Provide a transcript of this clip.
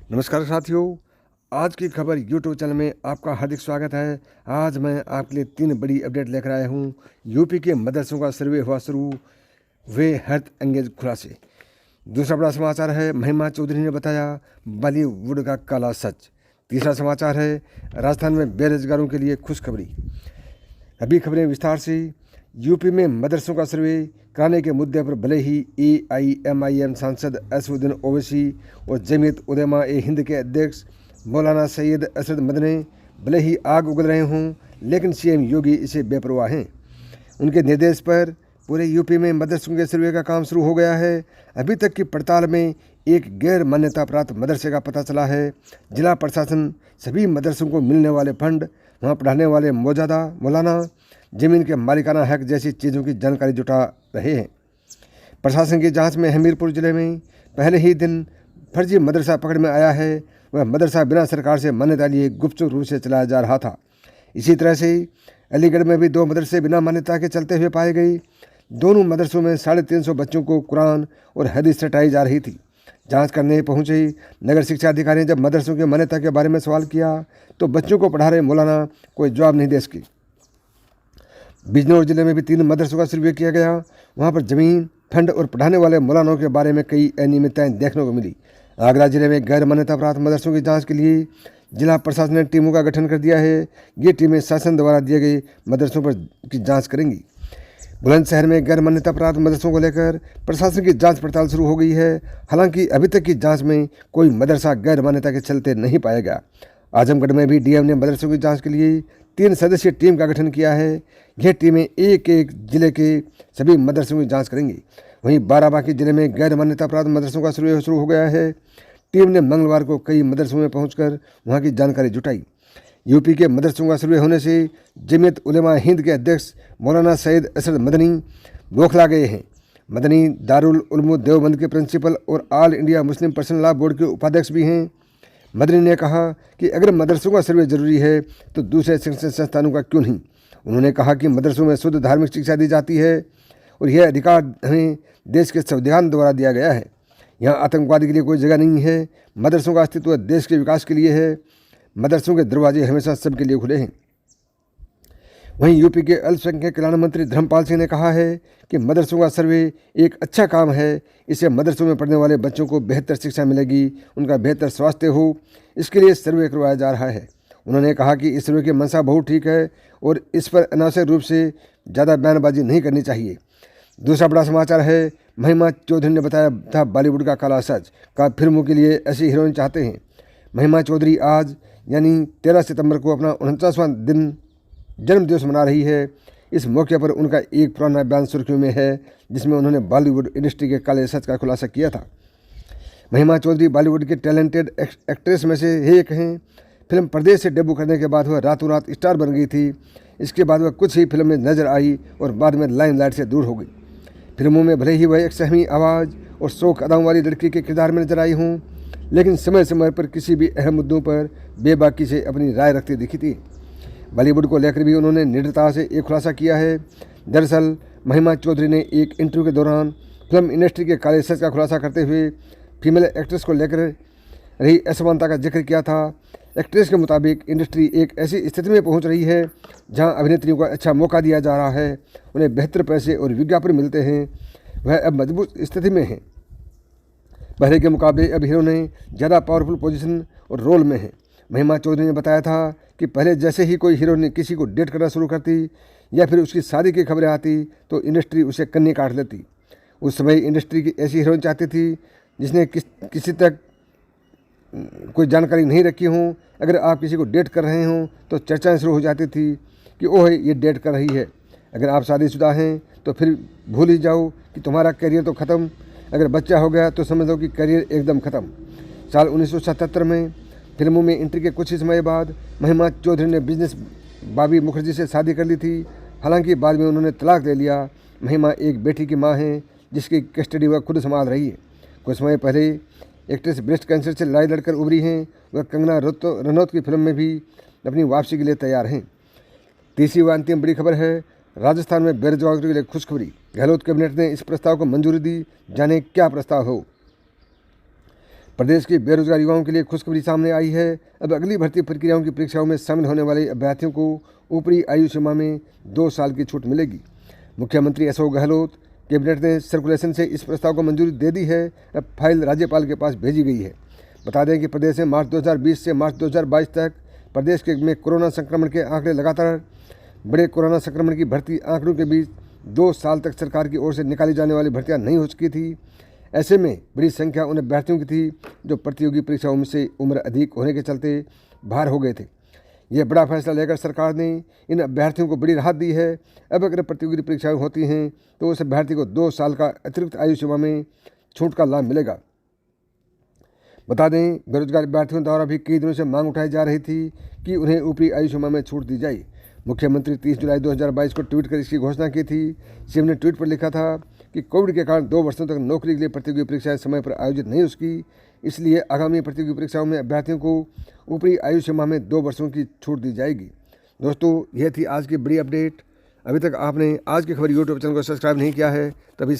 नमस्कार साथियों, आज की खबर यूट्यूब चैनल में आपका हार्दिक स्वागत है। आज मैं आपके लिए 3 बड़ी अपडेट लेकर आया हूँ। यूपी के मदरसों का सर्वे हुआ शुरू, वे हेल्थ एंगेज खुलासे। दूसरा बड़ा समाचार है, महिमा चौधरी ने बताया बॉलीवुड का काला सच। तीसरा समाचार है, राजस्थान में बेरोजगारों के लिए खुशखबरी। अभी खबरें विस्तार से। यूपी में मदरसों का सर्वे कराने के मुद्दे पर भले ही AIMIM सांसद असदुद्दीन ओवैसी और जमीयत उलेमा ए हिंद के अध्यक्ष मौलाना सैयद असद मदनी भले ही आग उगल रहे हों, लेकिन CM योगी इसे बेपरवाह हैं। उनके निर्देश पर पूरे यूपी में मदरसों के सर्वे का काम शुरू हो गया है। अभी तक की पड़ताल में एक गैर मान्यता प्राप्त मदरसे का पता चला है। जिला प्रशासन सभी मदरसों को मिलने वाले फंड, वहाँ पढ़ाने वाले मौलाना, जमीन के मालिकाना हक जैसी चीज़ों की जानकारी जुटा रहे हैं। प्रशासन की जांच में हमीरपुर जिले में पहले ही दिन फर्जी मदरसा पकड़ में आया है। वह मदरसा बिना सरकार से मान्यता लिए गुपचुप रूप से चलाया जा रहा था। इसी तरह से अलीगढ़ में भी 2 मदरसे बिना मान्यता के चलते हुए पाए गए। दोनों मदरसों में 350 बच्चों को कुरान और हदीस रटाई जा रही थी। जांच करने पहुंचे नगर शिक्षा अधिकारी ने जब मदरसों की मान्यता के बारे में सवाल किया तो बच्चों को पढ़ा रहे मौलाना कोई जवाब नहीं दे सके। बिजनौर जिले में भी 3 मदरसों का सर्वे किया गया। वहां पर जमीन, फंड और पढ़ाने वाले मौलानों के बारे में कई अनियमितताएं देखने को मिली। आगरा जिले में गैर मान्यता प्राप्त मदरसों की जांच के लिए जिला प्रशासन ने टीमों का गठन कर दिया है। ये टीमें शासन द्वारा दिए गए मदरसों पर की जाँच करेंगी। बुलंदशहर में गैर मान्यता प्राप्त मदरसों को लेकर प्रशासन की जांच पड़ताल शुरू हो गई है। हालांकि अभी तक की जांच में कोई मदरसा गैर मान्यता के चलते नहीं पाया गया। आजमगढ़ में भी DM ने मदरसों की जांच के लिए 3 सदस्यीय टीम का गठन किया है। यह टीमें एक जिले के सभी मदरसों की जांच करेंगी। वहीं बाराबंकी जिले में गैर मान्यता प्राप्त मदरसों का सर्वे शुरू हो गया है। टीम ने मंगलवार को कई मदरसों में पहुंचकर वहां की जानकारी जुटाई। यूपी के मदरसों का सर्वे होने से जमीयत उलेमा हिंद के अध्यक्ष मौलाना सैयद असद मदनी बौखला गए हैं। मदनी दारुल उलूम देवबंद के प्रिंसिपल और all India Muslim personal law board के उपाध्यक्ष भी हैं। मदनी ने कहा कि अगर मदरसों का सर्वे जरूरी है तो दूसरे शिक्षण संस्थानों का क्यों नहीं। उन्होंने कहा कि मदरसों में शुद्ध धार्मिक शिक्षा दी जाती है और यह अधिकार हमें देश के संविधान द्वारा दिया गया है। यहाँ आतंकवाद के लिए कोई जगह नहीं है। मदरसों का अस्तित्व देश के विकास के लिए है। मदरसों के दरवाजे हमेशा सबके लिए खुले हैं। वहीं यूपी के अल्पसंख्यक कल्याण मंत्री धर्मपाल सिंह ने कहा है कि मदरसों का सर्वे एक अच्छा काम है। इससे मदरसों में पढ़ने वाले बच्चों को बेहतर शिक्षा मिलेगी, उनका बेहतर स्वास्थ्य हो, इसके लिए सर्वे करवाया जा रहा है। उन्होंने कहा कि इस सर्वे की मंशा बहुत ठीक है और इस पर अनावश्यक रूप से ज़्यादा बयानबाजी नहीं करनी चाहिए। दूसरा बड़ा समाचार है, महिमा चौधरी ने बताया था बॉलीवुड का काला सच। का फिल्मों के लिए ऐसी हीरोइन चाहते हैं। महिमा चौधरी आज यानी 13 सितंबर को अपना 49वां जन्मदिवस मना रही है। इस मौके पर उनका एक पुराना बयान सुर्खियों में है, जिसमें उन्होंने बॉलीवुड इंडस्ट्री के काले सच का खुलासा किया था। महिमा चौधरी बॉलीवुड के टैलेंटेड एक्ट्रेस में से एक हैं। फिल्म परदेश से डेब्यू करने के बाद वह रातों रात स्टार बन गई थी। इसके बाद वह कुछ ही फिल्म में नजर आई और बाद में लाइमलाइट से दूर हो गई। फिल्मों में भले ही वह एक सहमी आवाज़ और शोक अदाओं वाली लड़की के किरदार में नजर आई हूँ, लेकिन समय समय पर किसी भी अहम मुद्दों पर बेबाकी से अपनी राय रखती दिखी थी। बॉलीवुड को लेकर भी उन्होंने निडरता से एक खुलासा किया है। दरअसल महिमा चौधरी ने एक इंटरव्यू के दौरान फिल्म इंडस्ट्री के काले सच का खुलासा करते हुए फीमेल एक्ट्रेस को लेकर रही असमानता का जिक्र किया था। एक्ट्रेस के मुताबिक इंडस्ट्री एक ऐसी स्थिति में पहुंच रही है जहां अभिनेत्रियों को अच्छा मौका दिया जा रहा है, उन्हें बेहतर पैसे और विज्ञापन मिलते हैं, वह अब मजबूत स्थिति में हैं। पहले के मुकाबले अब हीरोइनें ज़्यादा पावरफुल पोजीशन और रोल में हैं। महिमा चौधरी ने बताया था कि पहले जैसे ही कोई हीरोइन किसी को डेट करना शुरू करती या फिर उसकी शादी की खबरें आती तो इंडस्ट्री उसे कन्नी काट लेती। उस समय इंडस्ट्री की ऐसी हीरोइन चाहती थी जिसने किसी तक कोई जानकारी नहीं रखी हो। अगर आप किसी को डेट कर रहे हों तो चर्चाएं शुरू हो जाती थी कि ओह ये डेट कर रही है। अगर आप शादीशुदा हैं तो फिर भूल ही जाओ कि तुम्हारा करियर तो ख़त्म। अगर बच्चा हो गया तो समझ लो कि करियर एकदम ख़त्म। साल 1977 में फिल्मों में एंट्री के कुछ ही समय बाद महिमा चौधरी ने बिजनेस बॉबी मुखर्जी से शादी कर ली थी। हालांकि बाद में उन्होंने तलाक ले लिया। महिमा एक बेटी की माँ हैं जिसकी कस्टडी वह खुद संभाल रही है। कुछ समय पहले एक्ट्रेस ब्रेस्ट कैंसर से लड़ाई लड़कर उभरी हैं। वह कंगना रनौत की फिल्म में भी अपनी वापसी के लिए तैयार हैं। तीसरी व अंतिम बड़ी खबर है, राजस्थान में बेरोजगारों के लिए खुशखबरी। गहलोत कैबिनेट ने इस प्रस्ताव को मंजूरी दी। जाने क्या प्रस्ताव हो। प्रदेश के बेरोजगार युवाओं के लिए खुशखबरी सामने आई है। अब अगली भर्ती प्रक्रियाओं की परीक्षाओं में शामिल होने वाले अभ्यर्थियों को ऊपरी आयु सीमा में 2 साल की छूट मिलेगी। मुख्यमंत्री अशोक गहलोत कैबिनेट ने सर्कुलेशन से इस प्रस्ताव को मंजूरी दे दी है। अब फाइल राज्यपाल के पास भेजी गई है। बता दें कि प्रदेश में मार्च 2020 से मार्च 2022 तक प्रदेश में कोरोना संक्रमण के आंकड़े लगातार बड़े। कोरोना संक्रमण की भर्ती आंकड़ों के बीच 2 साल तक सरकार की ओर से निकाली जाने वाली भर्तियां नहीं हो सकी थी। ऐसे में बड़ी संख्या उन अभ्यर्थियों की थी जो प्रतियोगी परीक्षाओं में से उम्र अधिक होने के चलते बाहर हो गए थे। यह बड़ा फैसला लेकर सरकार ने इन अभ्यर्थियों को बड़ी राहत दी है। अब अगर प्रतियोगी परीक्षाएं होती हैं तो उस अभ्यर्थी को 2 साल का अतिरिक्त आयु सीमा में छूट का लाभ मिलेगा। बता दें, बेरोजगार अभ्यर्थियों द्वारा भी कई दिनों से मांग उठाई जा रही थी कि उन्हें ऊपरी आयु सीमा में छूट दी जाए। मुख्यमंत्री 30 जुलाई 2022 को ट्वीट कर इसकी घोषणा की थी। सीएम ने ट्वीट पर लिखा था कि कोविड के कारण 2 वर्षों तक नौकरी के लिए प्रतियोगी परीक्षाएं समय पर आयोजित नहीं हो सकी, इसलिए आगामी प्रतियोगी परीक्षाओं में अभ्यर्थियों को ऊपरी आयु सीमा में 2 वर्षों की छूट दी जाएगी। दोस्तों, यह थी आज की बड़ी अपडेट। अभी तक आपने आज की खबर यूट्यूब चैनल को सब्सक्राइब नहीं किया है तभी